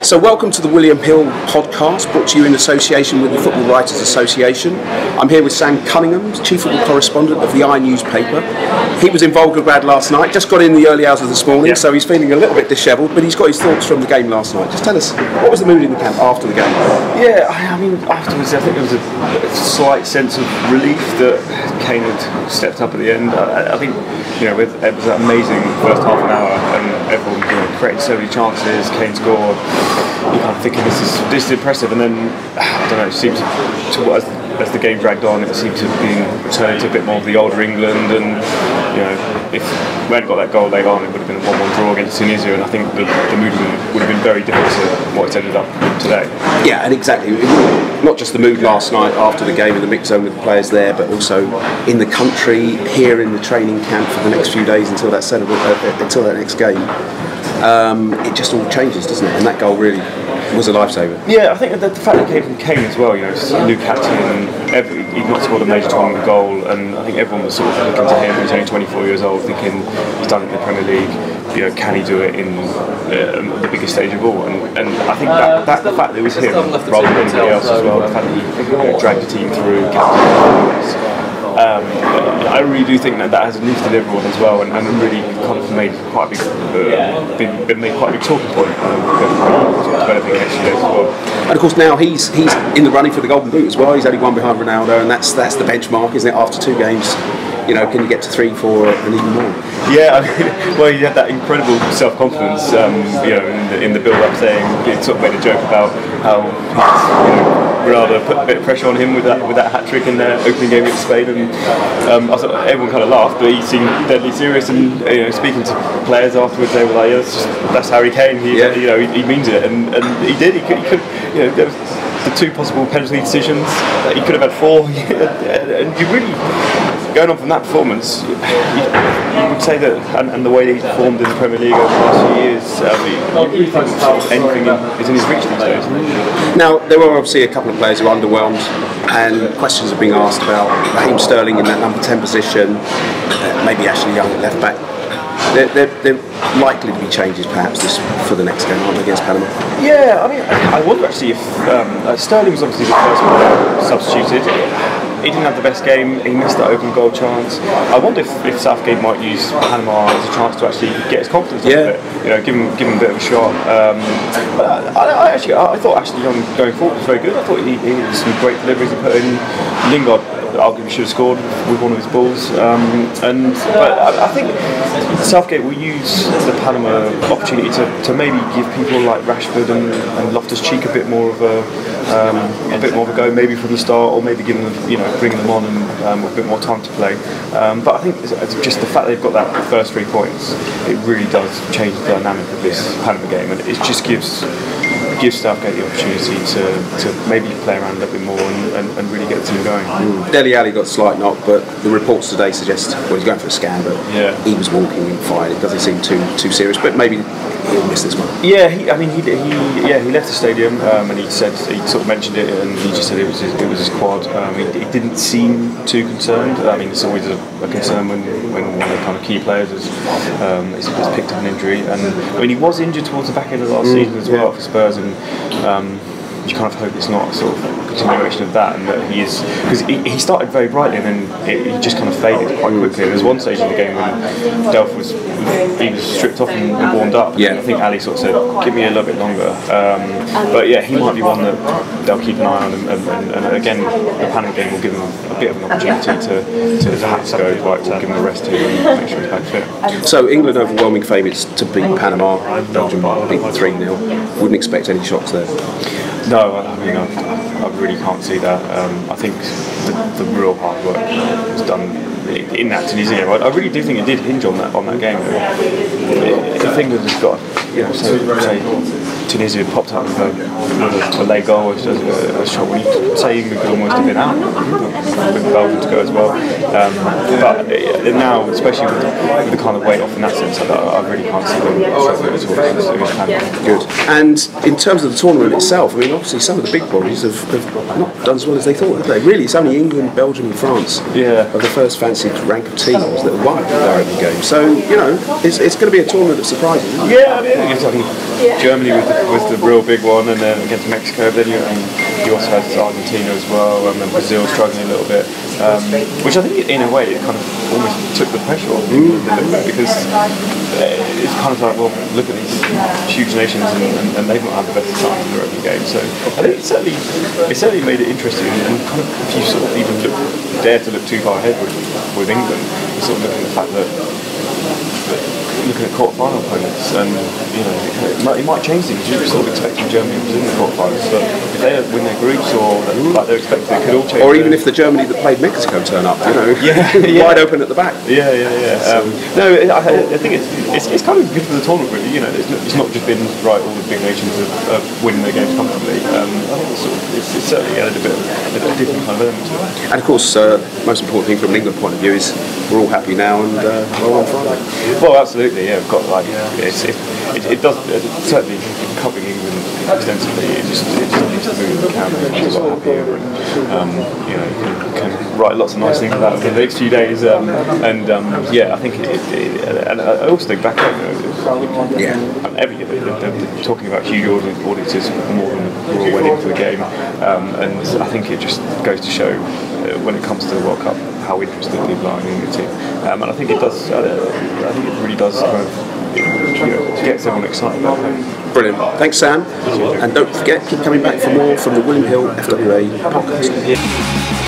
So welcome to the William Hill podcast, brought to you in association with the Football Writers Association. I'm here with Sam Cunningham, chief football correspondent of the newspaper. He was in Volgograd last night, just got in the early hours of this morning, so he's feeling a little bit dishevelled, but he's got his thoughts from the game last night. Just tell us, what was the mood in the camp after the game? Yeah, I mean, afterwards I think there was a slight sense of relief that Kane had stepped up at the end. I think, it was an amazing first half an hour, and everyone created so many chances. Kane scored. You're kind of thinking this is impressive, and then I don't know. It seemed as the game dragged on, it seemed to be returning to a bit more of the older England. And if we hadn't got that goal late on, it would have been a 1-1 draw against Tunisia, and I think the mood would have been very different to what it's ended up today. Yeah, and exactly. Not just the mood last night after the game in the mix zone with the players there, but also in the country, here in the training camp for the next few days until that next game. It just all changes, doesn't it? And that goal really was a lifesaver. Yeah, I think the fact that it came from Kane as well, new captain, and he'd not scored a major tournament goal, and I think everyone was sort of looking to him. He's only 24 years old, thinking he's done it in the Premier League. Can he do it in the biggest stage of all? And I think that the fact that it was him rather than anybody else as well, the fact that he dragged the team through, I really do think that has lifted everyone as well, and really kind of made quite a big, made quite a big talking point developing next year as well. And of course now he's in the running for the Golden Boot as well. He's only one behind Ronaldo, and that's the benchmark, isn't it? After 2 games, can you get to 3, 4, and even more? Yeah, well, he had that incredible self-confidence, in the build-up, saying he sort of made a joke about how Ronaldo put a bit of pressure on him with that hat-trick in their opening game against Spain, and I thought everyone kind of laughed, but he seemed deadly serious, and speaking to players afterwards, they were like, that's Harry Kane, he means it, and he did, he could, there was the 2 possible penalty decisions, he could have had 4, and you really, going on from that performance, you would say that, and the way that he's performed in the Premier League over the last few years, you really think anything is in his reach these days. Now, there were obviously a couple of players who were underwhelmed, and questions are being asked about Raheem Sterling in that number 10 position, maybe Ashley Young at left back. They're likely to be changes perhaps for the next game, aren't they, against Panama? Yeah, I mean, I wonder actually if Sterling was obviously the first one substituted. He didn't have the best game, he missed that open goal chance. I wonder if Southgate might use Panama as a chance to actually get his confidence up a bit, give him a bit of a shot. But I thought Ashley Young going forward was very good. I thought he had some great deliveries he put in. Lingard arguably should have scored with one of his balls. But I think Southgate will use the Panama opportunity to maybe give people like Rashford and Loftus-Cheek a bit more of a go, maybe from the start, or maybe giving them, bringing them on and with a bit more time to play. But I think it's just the fact they've got that first 3 points, it really does change the dynamic of this Panama game, and it just gives Southgate the opportunity to maybe play around a little bit more and really get the team going. Dele Alli got a slight knock, but the reports today suggest he's going for a scan, but he was walking fine. It doesn't seem too serious, but maybe he'll miss this one. Yeah, he left the stadium, and he sort of mentioned it, and he just said it was his quad. He didn't seem too concerned. I mean, it's always a concern when one of the kind of key players has picked up an injury, and I mean he was injured towards the back end of last season as well for Spurs, and you kind of hope it's not a sort of continuation of that, and that he is, because he started very brightly and then he just kind of faded quite quickly. There was one stage in the game when Delph was stripped off and warmed up. I think Ali sort of said, give me a little bit longer. But yeah, he might be one that they'll keep an eye on, and again, the Panama game will give him a bit of an opportunity to perhaps go right, to give him a rest here and make sure he's back fit. So England overwhelming favourites to beat Panama, Belgium beat 3-0. Wouldn't expect any shocks there. No, I mean, I really can't see that. I think the real hard work was done in that Tunisia game. I really do think it did hinge on that game. If England has got, say Tunisia popped up with a late goal, which does a shot, we say England could almost have been out with Belgium to go as well. But now, especially with the kind of weight off in that sense, I really can't see them at all. Good. And in terms of the tournament itself, I mean, obviously some of the big boys have not done as well as they thought, have they? Really, it's only England, Belgium and France are the first fancied rank of teams that have won their open game. So, it's going to be a tournament of surprises, isn't it? Yeah, I mean, Germany with the was the real big one, and then against Mexico. Then you also had Argentina as well, and then Brazil struggling a little bit, which I think in a way it kind of almost took the pressure off England a little bit, because it's kind of like, well, look at these huge nations, and they've not had the best time in the rugby game. So I think it certainly made it interesting, and kind of if you sort of even dare to look too far ahead with England, you sort of look at the fact that looking at quarter-final opponents, and it might change things. You're sort of expecting Germany and Brazil in the quarter-finals, but if they win their groups, or like they're expecting, it could all change. Or even if the Germany that played Mexico turn up, wide open at the back. No, I think it's kind of good for the tournament, really. It's not just been right. All the big nations are winning their games comfortably. I think it's certainly added a bit of a different kind of element to it. And of course, most important thing from an England point of view is we're all happy now, and well on Friday. Well, absolutely. Yeah, we've got it does certainly covering England extensively. It just leaves the mood of the camera a lot happier, and you can write lots of nice things about it for the next few days. I think and I also think back every year they're talking about huge audiences more than we're all went into the game, and I think it just goes to show when it comes to the World Cup how interested people are in the team, and I think it does. I think it really does kind of gets everyone excited about it. Brilliant. Thanks, Sam. And don't forget, keep coming back for more from the William Hill FWA podcast.